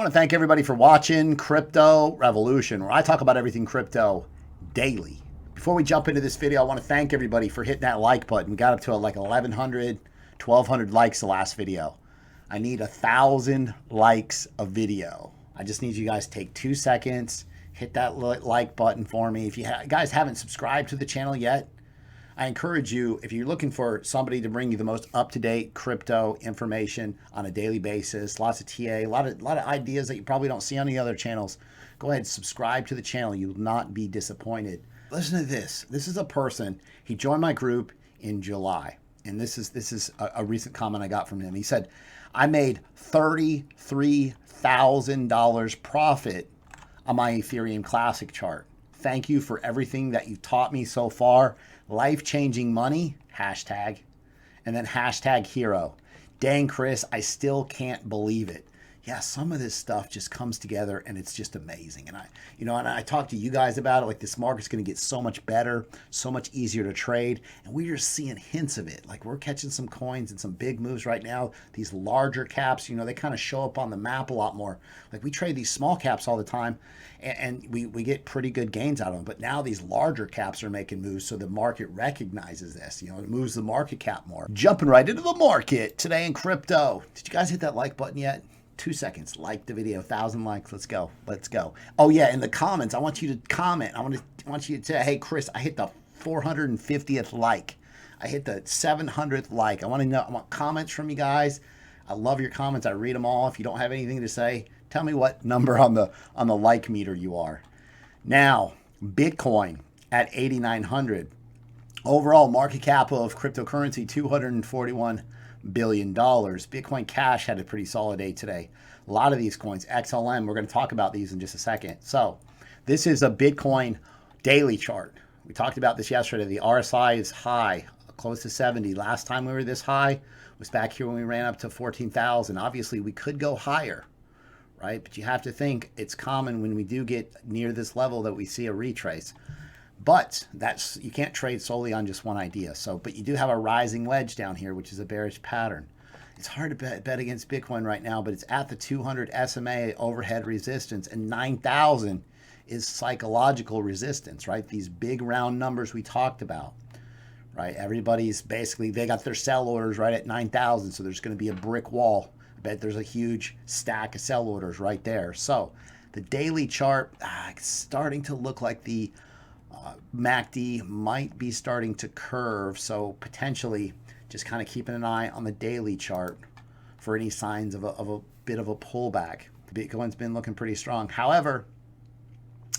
want to thank everybody for watching Crypto Revolution, where I talk about everything crypto daily. Before we jump into this video, I want to thank everybody for hitting that like button. We got up to like 1,100, 1,200 likes the last video. I need 1,000 likes a video. I just need you guys to take 2 seconds, hit that like button for me. If you guys haven't subscribed to the channel yet, I encourage you, if you're looking for somebody to bring you the most up-to-date crypto information on a daily basis, lots of TA, a lot of ideas that you probably don't see on the other channels, go ahead and subscribe to the channel. You will not be disappointed. Listen to this. This is a person, he joined my group in July. And this is a recent comment I got from him. He said, I made $33,000 profit on my Ethereum Classic chart. Thank you for everything that you've taught me so far. Life-changing money, hashtag, and then hashtag hero. Dang, Chris, I still can't believe it. Yeah, some of this stuff just comes together and it's just amazing. And I talked to you guys about it, like this market's going to get so much better, so much easier to trade. And we're just seeing hints of it. Like we're catching some coins and some big moves right now. These larger caps, they kind of show up on the map a lot more. Like we trade these small caps all the time and we get pretty good gains out of them. But now these larger caps are making moves. So the market recognizes this, it moves the market cap more. Jumping right into the market today in crypto. Did you guys hit that like button yet? 2 seconds, like the video, 1,000 likes. Let's go. Oh yeah, in the comments, I want you to comment. I want you to say, hey Chris, I hit the 450th like. I hit the 700th like. I want comments from you guys. I love your comments. I read them all. If you don't have anything to say, tell me what number on the like meter you are. Now, Bitcoin at 8,900. Overall market cap of cryptocurrency, $241 billion. Bitcoin Cash had a pretty solid day today. A lot of these coins, XLM, we're going to talk about these in just a second. So this is a Bitcoin daily chart. We talked about this yesterday. The RSI is high, close to 70. Last time we were this high was back here when we ran up to 14,000. Obviously, we could go higher, right? But you have to think it's common when we do get near this level that we see a retrace. But you can't trade solely on just one idea. But you do have a rising wedge down here, which is a bearish pattern. It's hard to bet against Bitcoin right now, but it's at the 200 SMA overhead resistance, and 9,000 is psychological resistance, right? These big round numbers we talked about, right? Everybody's basically, they got their sell orders right at 9,000, so there's going to be a brick wall. I bet there's a huge stack of sell orders right there. So the daily chart, it's starting to look like the MACD might be starting to curve, so potentially just kind of keeping an eye on the daily chart for any signs of a bit of a pullback. Bitcoin's been looking pretty strong. However,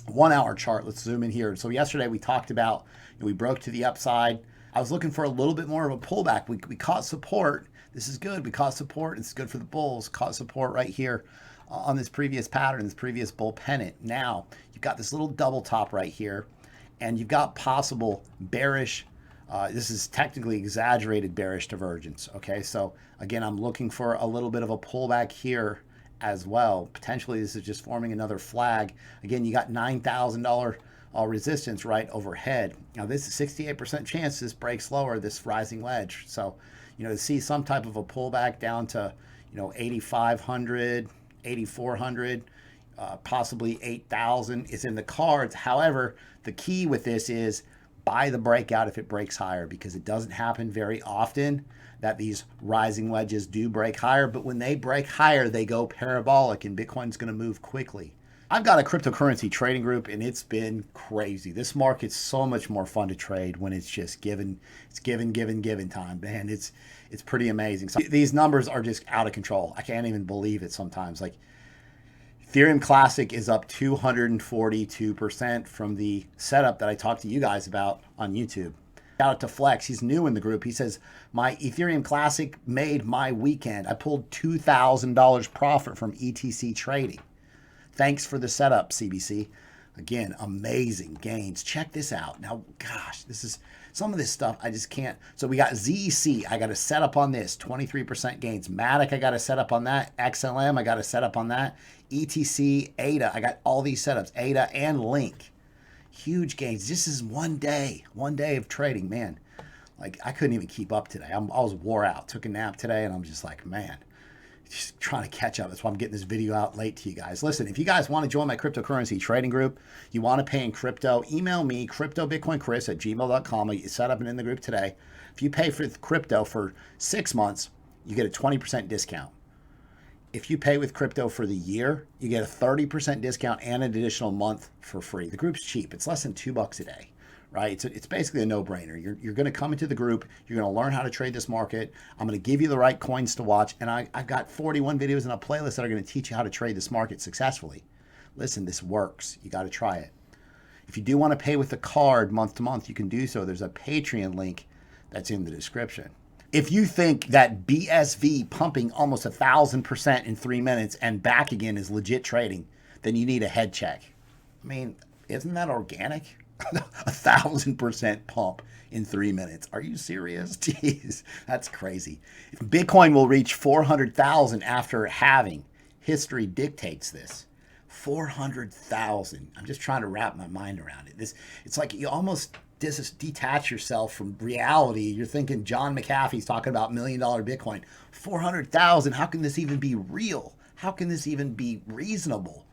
1 hour chart, let's zoom in here. So yesterday we talked about, we broke to the upside. I was looking for a little bit more of a pullback. We caught support. This is good. We caught support. It's good for the bulls. Caught support right here on this previous pattern, this previous bull pennant. Now you've got this little double top right here. And you've got possible bearish, this is technically exaggerated bearish divergence, okay? So again, I'm looking for a little bit of a pullback here as well. Potentially this is just forming another flag. Again, you got $9,000 resistance right overhead. Now this is 68% chance this breaks lower, this rising wedge. So, to see some type of a pullback down to, 8,500, 8,400, possibly 8,000 is in the cards. However, the key with this is buy the breakout if it breaks higher, because it doesn't happen very often that these rising wedges do break higher. But when they break higher, they go parabolic and Bitcoin's going to move quickly. I've got a cryptocurrency trading group and it's been crazy. This market's so much more fun to trade when it's just given time, man. It's pretty amazing. So these numbers are just out of control. I can't even believe it sometimes. Like, Ethereum Classic is up 242% from the setup that I talked to you guys about on YouTube. Shout out to Flex. He's new in the group. He says, my Ethereum Classic made my weekend. I pulled $2,000 profit from ETC trading. Thanks for the setup, CBC. Again, amazing gains. Check this out. Now, gosh, this is some of this stuff I just can't. So we got ZEC. I got to set up on this. 23% gains. Matic, I got to set up on that. XLM, I got to set up on that. ETC, ADA, I got all these setups. ADA and Link. Huge gains. This is one day of trading, man. Like, I couldn't even keep up today. I was wore out. Took a nap today, and I'm just like, man, just trying to catch up. That's why I'm getting this video out late to you guys. Listen, if you guys want to join my cryptocurrency trading group, you want to pay in crypto, email me, cryptobitcoinchris@gmail.com. You set up and in the group today. If you pay for crypto for 6 months, you get a 20% discount. If you pay with crypto for the year, you get a 30% discount and an additional month for free. The group's cheap. It's less than $2 a day, right? It's basically a no-brainer. You're going to come into the group. You're going to learn how to trade this market. I'm going to give you the right coins to watch. And I've got 41 videos in a playlist that are going to teach you how to trade this market successfully. Listen, this works. You got to try it. If you do want to pay with a card month to month, you can do so. There's a Patreon link that's in the description. If you think that BSV pumping almost 1,000% in 3 minutes and back again is legit trading, then you need a head check. I mean, isn't that organic? 1,000% pump in 3 minutes. Are you serious? Jeez, that's crazy. Bitcoin will reach 400,000 after halving. History dictates this. 400,000. I'm just trying to wrap my mind around it. It's like you almost detach yourself from reality. You're thinking John McAfee's talking about $1 million Bitcoin. 400,000. How can this even be real? How can this even be reasonable?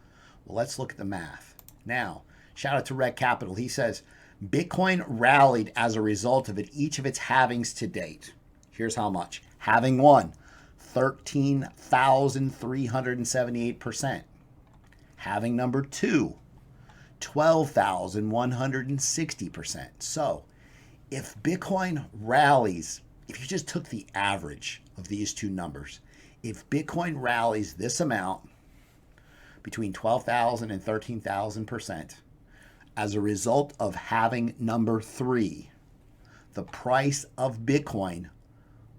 Well, let's look at the math. Now, shout out to Red Capital. He says, Bitcoin rallied as a result of each of its halvings to date. Here's how much. Halving 1, 13,378%. Halving number 2, 12,160%. So if Bitcoin rallies, if you just took the average of these two numbers, if Bitcoin rallies this amount between 12,000 and 13,000% as a result of halving number 3, the price of Bitcoin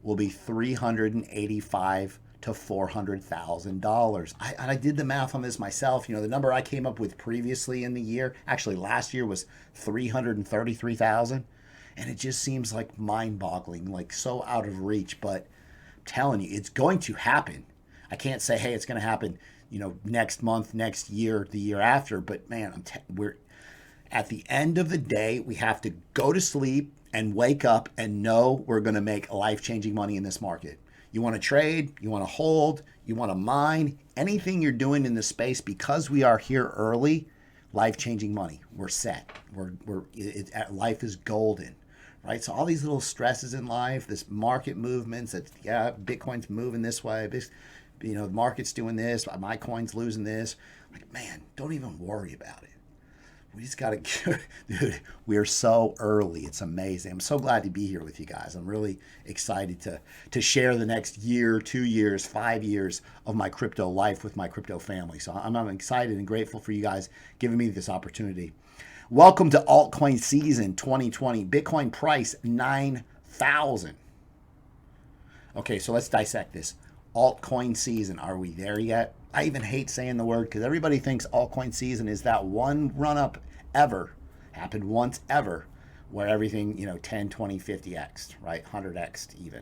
will be $385,000 to $400,000. I did the math on this myself. You know, the number I came up with previously in the year, actually last year, was 333,000. And it just seems like mind-boggling, like so out of reach. But I'm telling you, it's going to happen. I can't say, hey, it's going to happen, you know, next month, next year, the year after. But man, we're at the end of the day, we have to go to sleep and wake up and know we're going to make life-changing money in this market. You want to trade, you want to hold, you want to mine, anything you're doing in this space, because we are here early, life-changing money. We're set. Life is golden, right? So all these little stresses in life, this market movements, that Bitcoin's moving this way, you know, the market's doing this, my coin's losing this. Like, man, don't even worry about it. We just got to, dude, we're so early. It's amazing. I'm so glad to be here with you guys. I'm really excited to share the next year, 2 years, 5 years of my crypto life with my crypto family. So I'm excited and grateful for you guys giving me this opportunity. Welcome to altcoin season 2020. Bitcoin price 9,000. Okay, so let's dissect this. Altcoin season. Are we there yet? I even hate saying the word because everybody thinks altcoin season is that one run up ever, happened once ever, where everything, you know, 10, 20, 50x, right? 100x even.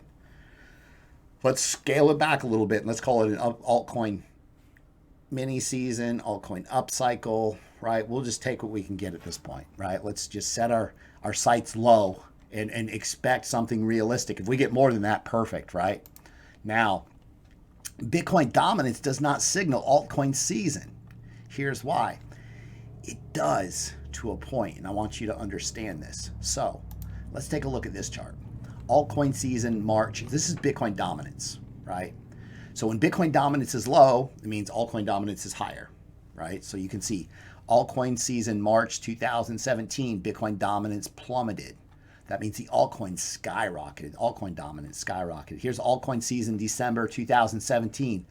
Let's scale it back a little bit and let's call it an altcoin mini season, altcoin upcycle, right? We'll just take what we can get at this point, right? Let's just set our sights low and expect something realistic. If we get more than that, perfect, right? Now, Bitcoin dominance does not signal altcoin season. Here's why. It does to a point, and I want you to understand this. So let's take a look at this chart. Altcoin season March. This is Bitcoin dominance, right? So when Bitcoin dominance is low, it means altcoin dominance is higher, right? So you can see altcoin season March 2017, Bitcoin dominance plummeted. That means the altcoins skyrocketed. Altcoin dominance skyrocketed. Here's altcoin season December 2017.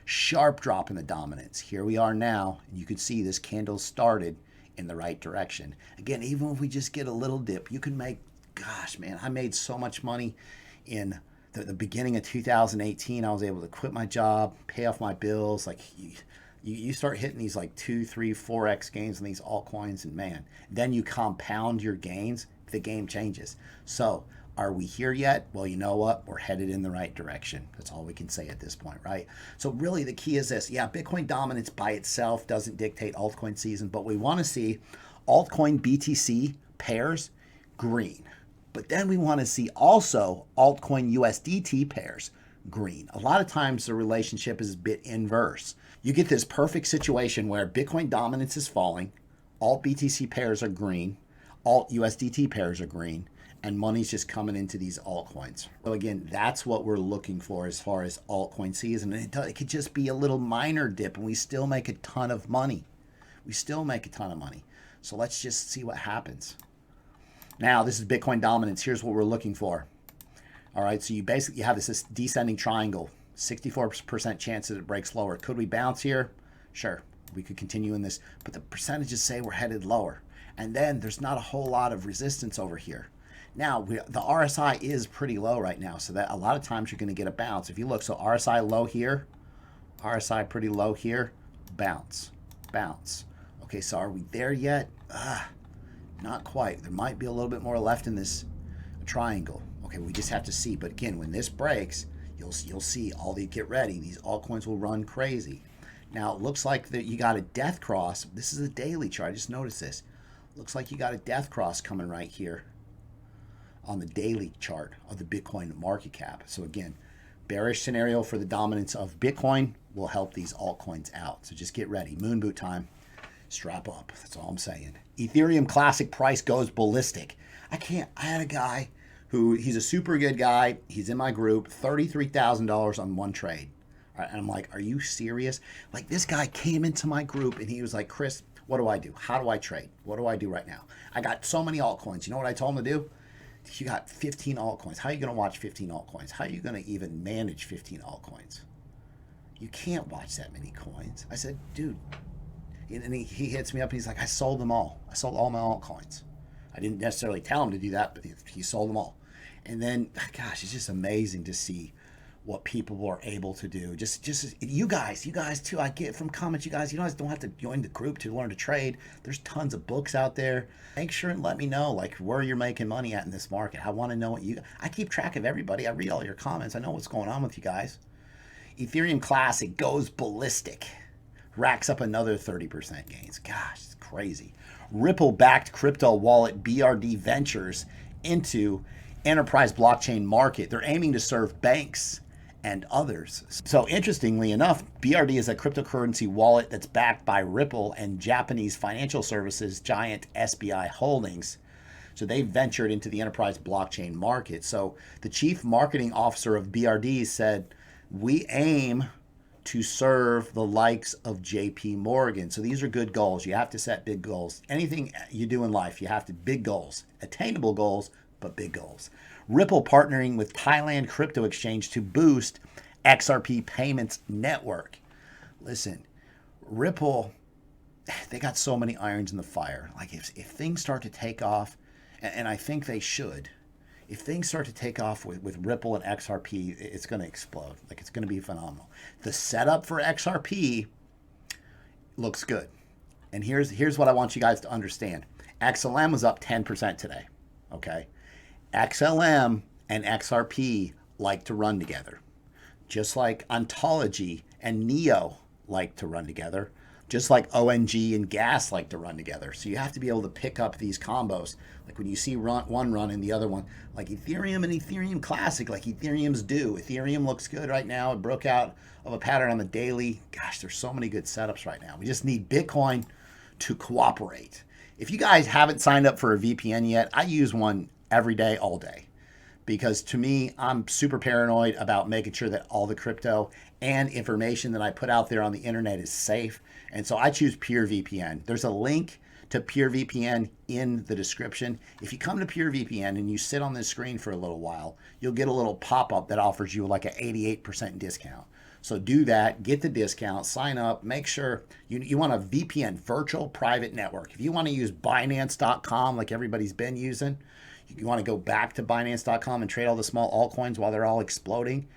Sharp drop in the dominance. Here we are now. And you can see this candle started in the right direction. Again, even if we just get a little dip, you can make, gosh, man, I made so much money in the beginning of 2018. I was able to quit my job, pay off my bills. Like you start hitting these like 2, 3, 4x gains in these altcoins, and man, then you compound your gains. The game changes. So are we here yet? Well, you know what? We're headed in the right direction. That's all we can say at this point, right? So really the key is this. Yeah, Bitcoin dominance by itself doesn't dictate altcoin season, but we want to see altcoin BTC pairs green. But then we want to see also altcoin USDT pairs green. A lot of times the relationship is a bit inverse. You get this perfect situation where Bitcoin dominance is falling, alt BTC pairs are green, alt USDT pairs are green, and money's just coming into these altcoins. So again, that's what we're looking for as far as altcoin season. And it could just be a little minor dip and we still make a ton of money. We still make a ton of money. So let's just see what happens. Now, this is Bitcoin dominance. Here's what we're looking for. All right, so you basically have this descending triangle, 64% chance that it breaks lower. Could we bounce here? Sure, we could continue in this, but the percentages say we're headed lower. And then there's not a whole lot of resistance over here. Now, the RSI is pretty low right now, so that a lot of times you're going to get a bounce. If you look, so RSI low here, RSI pretty low here, bounce, bounce. Okay, so are we there yet? Not quite. There might be a little bit more left in this triangle. Okay, we just have to see. But again, when this breaks, you'll see all the, get ready. These altcoins will run crazy. Now, it looks like that you got a death cross. This is a daily chart. I just noticed this. Looks like you got a death cross coming right here on the daily chart of the Bitcoin market cap. So again, bearish scenario for the dominance of Bitcoin will help these altcoins out. So just get ready. Moon boot time. Strap up. That's all I'm saying. Ethereum classic price goes ballistic. I had a guy who, he's a super good guy. He's in my group, $33,000 on one trade. And I'm like, are you serious? Like, this guy came into my group and he was like, Chris, what do I do? How do I trade? What do I do right now? I got so many altcoins. You know what I told him to do? You got 15 altcoins. How are you going to watch 15 altcoins? How are you going to even manage 15 altcoins? You can't watch that many coins. I said, dude. And he hits me up and he's like, I sold them all. I sold all my altcoins. I didn't necessarily tell him to do that, but he sold them all. And then, gosh, it's just amazing to see what people are able to do. Just you guys too. I get from comments, you guys don't have to join the group to learn to trade. There's tons of books out there. Make sure and let me know like where you're making money at in this market. I want to know what I keep track of everybody. I read all your comments. I know what's going on with you guys. Ethereum Classic goes ballistic. Racks up another 30% gains. Gosh, it's crazy. Ripple-backed crypto wallet BRD Ventures into enterprise blockchain market. They're aiming to serve banks and others. So interestingly enough, BRD is a cryptocurrency wallet that's backed by Ripple and Japanese financial services giant SBI Holdings. So they ventured into the enterprise blockchain market. So the chief marketing officer of BRD said, we aim to serve the likes of JPMorgan. So these are good goals. You have to set big goals. Anything you do in life, you have to big goals, attainable goals, but big goals. Ripple partnering with Thailand crypto exchange to boost XRP payments network. Listen, Ripple, they got so many irons in the fire. Like if things start to take off, and I think they should, if things start to take off with Ripple and XRP, it's going to explode. Like it's going to be phenomenal. The setup for XRP looks good. And here's what I want you guys to understand. XLM was up 10% today. Okay. XLM and XRP like to run together. Just like Ontology and Neo like to run together. Just like ONG and gas like to run together. So you have to be able to pick up these combos. Like when you see one run and the other one, like Ethereum and Ethereum Classic, like Ethereum's do. Ethereum looks good right now. It broke out of a pattern on the daily. Gosh, there's so many good setups right now. We just need Bitcoin to cooperate. If you guys haven't signed up for a VPN yet, I use one every day, all day. Because to me, I'm super paranoid about making sure that all the crypto and information that I put out there on the internet is safe. And so I choose PureVPN. There's a link to PureVPN in the description. If you come to PureVPN and you sit on this screen for a little while, you'll get a little pop-up that offers you like an 88% discount. So do that, get the discount, sign up, make sure you want a VPN, virtual private network. If you want to use Binance.com like everybody's been using, you want to go back to Binance.com and trade all the small altcoins while they're all exploding,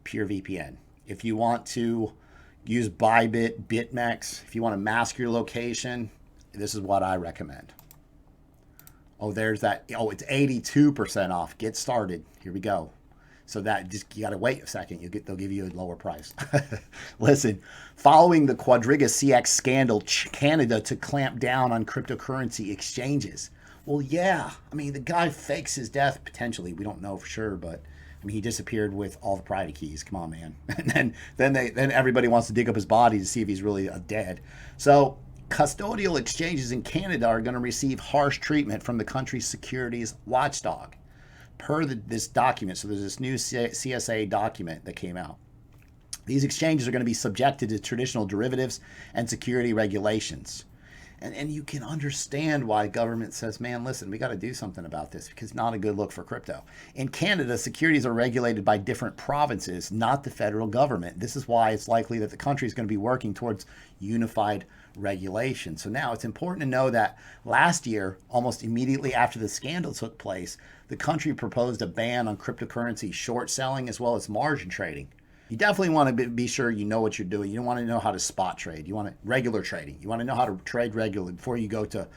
PureVPN. If you want to use Bybit, BitMEX, if you want to mask your location, this is what I recommend. Oh, there's that. Oh, it's 82% off. Get started. Here we go. So that just, you got to wait a second. They'll give you a lower price. Listen, following the Quadriga CX scandal, Canada to clamp down on cryptocurrency exchanges. Well, yeah. I mean, the guy fakes his death potentially. We don't know for sure, but I mean, he disappeared with all the private keys. Come on, man. And then everybody wants to dig up his body to see if he's really dead. So custodial exchanges in Canada are going to receive harsh treatment from the country's securities watchdog, per this document. So there's this new CSA document that came out. These exchanges are going to be subjected to traditional derivatives and security regulations. And you can understand why government says, man, listen, we got to do something about this, because it's not a good look for crypto. In Canada, securities are regulated by different provinces, not the federal government. This is why it's likely that the country is going to be working towards unified regulation. So now it's important to know that last year, almost immediately after the scandal took place, the country proposed a ban on cryptocurrency short selling as well as margin trading. You definitely want to be sure you know what you're doing. You don't want to know how to spot trade. You want to regular trading. You want to know how to trade regularly before you go to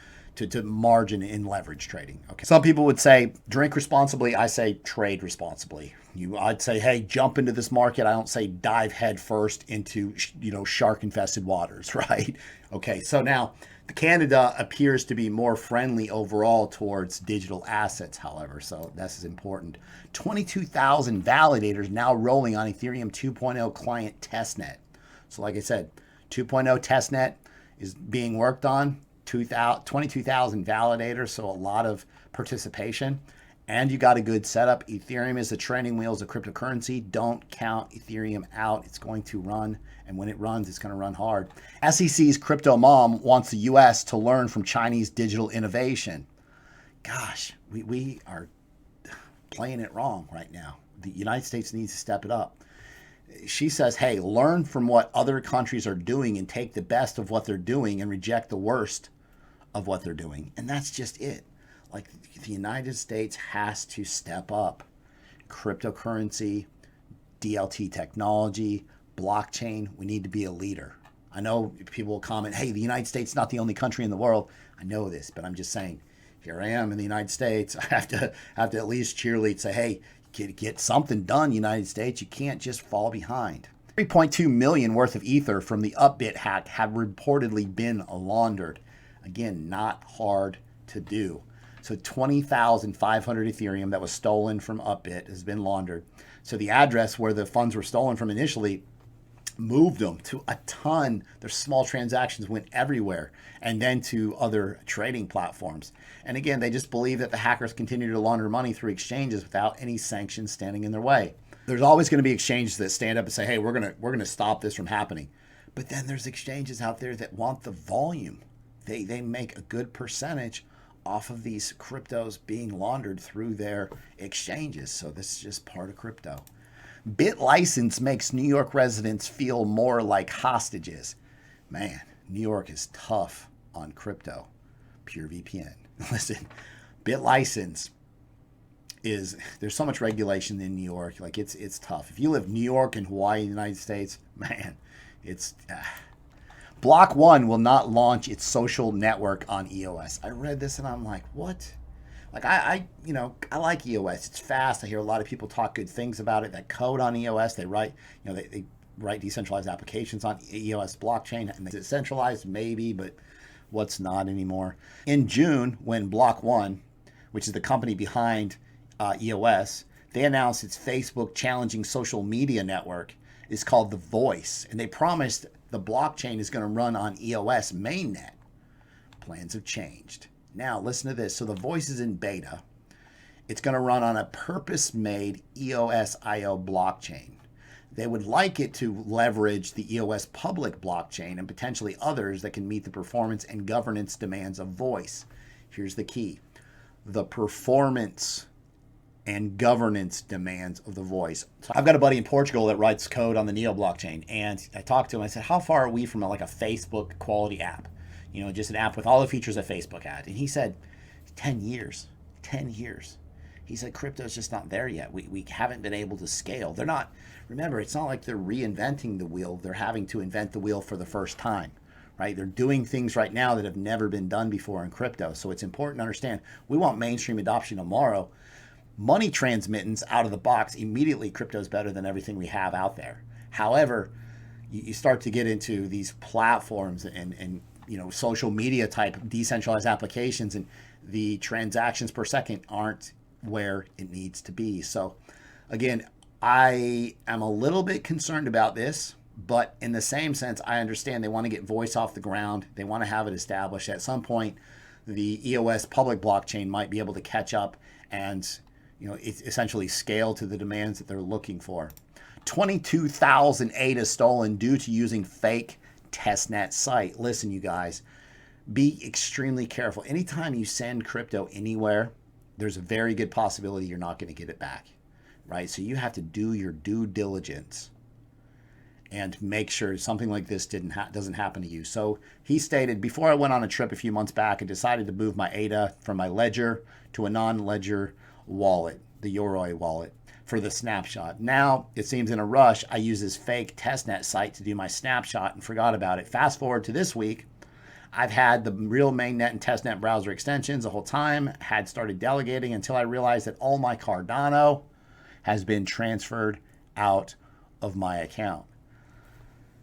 margin in leverage trading. Okay. Some people would say drink responsibly. I say trade responsibly. I'd say, hey, jump into this market. I don't say dive head first into shark infested waters, right? Okay. So now Canada appears to be more friendly overall towards digital assets, however, so this is important. 22,000 validators now rolling on Ethereum 2.0 client testnet. So like I said, 2.0 testnet is being worked on, 22,000 validators, so a lot of participation. And you got a good setup. Ethereum is the training wheels of cryptocurrency. Don't count Ethereum out. It's going to run. And when it runs, it's going to run hard. SEC's crypto mom wants the U.S. to learn from Chinese digital innovation. Gosh, we are playing it wrong right now. The United States needs to step it up. She says, hey, learn from what other countries are doing and take the best of what they're doing and reject the worst of what they're doing. And that's just it. Like, the United States has to step up. Cryptocurrency, DLT technology, blockchain, we need to be a leader. I know people will comment, hey, the United States is not the only country in the world. I know this, but I'm just saying, here I am in the United States. I have to at least cheerlead, say, hey, get something done, United States. You can't just fall behind. 3.2 million worth of Ether from the Upbit hack have reportedly been laundered. Again, not hard to do. So 20,500 Ethereum that was stolen from Upbit has been laundered. So the address where the funds were stolen from initially moved them to a ton. Their small transactions went everywhere, and then to other trading platforms. And again, they just believe that the hackers continue to launder money through exchanges without any sanctions standing in their way. There's always going to be exchanges that stand up and say, hey, we're going to stop this from happening. But then there's exchanges out there that want the volume. They make a good percentage off of these cryptos being laundered through their exchanges. So this is just part of crypto. BitLicense makes New York residents feel more like hostages. Man, New York is tough on crypto. PureVPN. Listen, BitLicense there's so much regulation in New York. Like, it's tough. If you live New York and Hawaii in the United States, man, it's... Block.One will not launch its social network on EOS. I read this and I'm like, what? Like, I like EOS. It's fast. I hear a lot of people talk good things about it. That code on EOS, they write decentralized applications on EOS blockchain. And it's centralized, maybe, but what's not anymore. In June, when Block.One, which is the company behind EOS, they announced its Facebook challenging social media network is called The Voice. And they promised the blockchain is going to run on EOS mainnet. Plans have changed. Now, listen to this. So The Voice is in beta. It's going to run on a purpose-made EOS.io blockchain. They would like it to leverage the EOS public blockchain and potentially others that can meet the performance and governance demands of Voice. Here's the key. The performance and governance demands of the Voice. So I've got a buddy in Portugal that writes code on the Neo blockchain, and I talked to him. I said, how far are we from a Facebook quality app? Just an app with all the features that Facebook had. And he said, 10 years. 10 years. He said, crypto's just not there yet. We haven't been able to scale. They're not, remember, it's not like they're reinventing the wheel. They're having to invent the wheel for the first time, right? They're doing things right now that have never been done before in crypto. So it's important to understand, we want mainstream adoption tomorrow. Money transmittance out of the box, immediately crypto's better than everything we have out there. However, you start to get into these platforms and social media type decentralized applications, and the transactions per second aren't where it needs to be. So Again, I am a little bit concerned about this, but in the same sense, I understand they want to get voice off the ground. They want to have it established. At some point, the EOS public blockchain might be able to catch up and, you know, essentially scale to the demands that they're looking for. 22,000 ADA stolen due to using fake testnet site. Listen, you guys, be extremely careful. Anytime you send crypto anywhere, there's a very good possibility you're not going to get it back, right? So you have to do your due diligence and make sure something like this doesn't happen to you. So he stated, before I went on a trip a few months back, I decided to move my ADA from my ledger to a non-ledger wallet, the Yoroi wallet, for the snapshot. Now, it seems in a rush, I use this fake testnet site to do my snapshot and forgot about it. Fast forward to this week, I've had the real mainnet and testnet browser extensions the whole time, had started delegating until I realized that all my Cardano has been transferred out of my account.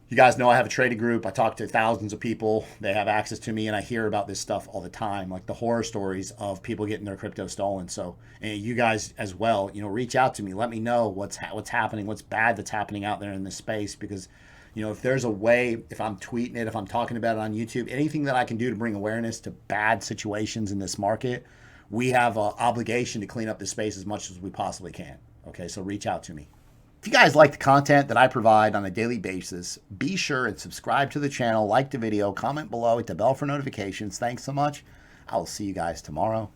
You guys know I have a trading group. I talk to thousands of people. They have access to me, and I hear about this stuff all the time, like the horror stories of people getting their crypto stolen. So, and you guys as well, you know, reach out to me. Let me know what's happening, what's bad that's happening out there in this space. Because, you know, if there's a way, if I'm tweeting it, if I'm talking about it on YouTube, anything that I can do to bring awareness to bad situations in this market, we have an obligation to clean up this space as much as we possibly can. Okay, so reach out to me. If you guys like the content that I provide on a daily basis, be sure and subscribe to the channel, like the video, comment below, hit the bell for notifications. Thanks so much. I will see you guys tomorrow.